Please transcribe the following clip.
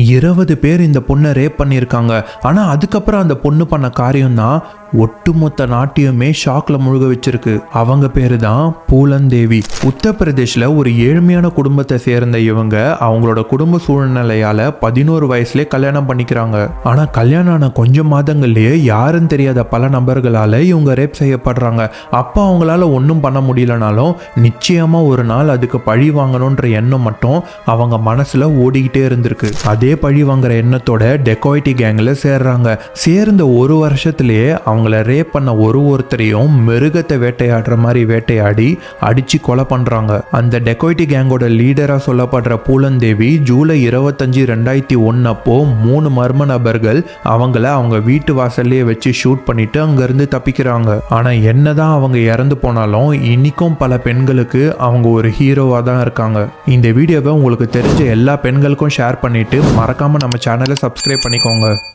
20 பேர் இந்த பொண்ணை ரேப் பண்ணியிருக்காங்க. ஆனால் அதுக்கப்புறம் அந்த பொண்ணு பண்ண காரியம் தான் ஒட்டுமொத்த நாட்டையுமே ஷாக்ல முழுக வச்சிருக்கு. அவங்க பேரு தான் பூலந்தேவி. உத்தரப்பிரதேஷ்ல ஒரு ஏழ்மையான குடும்பத்தை சேர்ந்த இவங்க அவங்களோட குடும்ப சூழ்நிலையால 11 வயசுலேயே கல்யாணம் பண்ணிக்கிறாங்க. ஆனா கல்யாணம் ஆன கொஞ்சம் மாதங்கள்லயே யாருன்னு தெரியாத பல நபர்களால இவங்க ரேப் செய்யப்படுறாங்க. அப்போ அவங்களால ஒன்றும் பண்ண முடியலனாலும் நிச்சயமா ஒரு நாள் அதுக்கு பழி வாங்கணுன்ற எண்ணம் மட்டும் அவங்க மனசுல ஓடிக்கிட்டே இருந்திருக்கு. அதே பழி வாங்குற எண்ணத்தோட டெக்காய்டி கேங்ல சேர்றாங்க. சேர்ந்த ஒரு வருஷத்திலேயே அவங்கள ரேப் பண்ண ஒருத்தரையும் மிருகத்தை வேட்டையாடுற மாதிரி வேட்டையாடி அடிச்சு கொலை பண்றாங்க. அந்த டெக்காய்டி கேங்கோட லீடரா சொல்லப்படுற பூலந்தேவி ஜூலை 25, 2001 அப்போ 3 மர்ம நபர்கள் அவங்கள அவங்க வீட்டு வாசல்லையே வச்சு ஷூட் பண்ணிட்டு அங்கிருந்து தப்பிக்கிறாங்க. ஆனா என்னதான் அவங்க இறந்து போனாலும் இன்னைக்கும் பல பெண்களுக்கு அவங்க ஒரு ஹீரோவா தான் இருக்காங்க. இந்த வீடியோவை உங்களுக்கு தெரிஞ்ச எல்லா பெண்களுக்கும் ஷேர் பண்ணிட்டு மறக்காம நம்ம சேனலை சப்ஸ்கிரைப் பண்ணிக்கோங்க.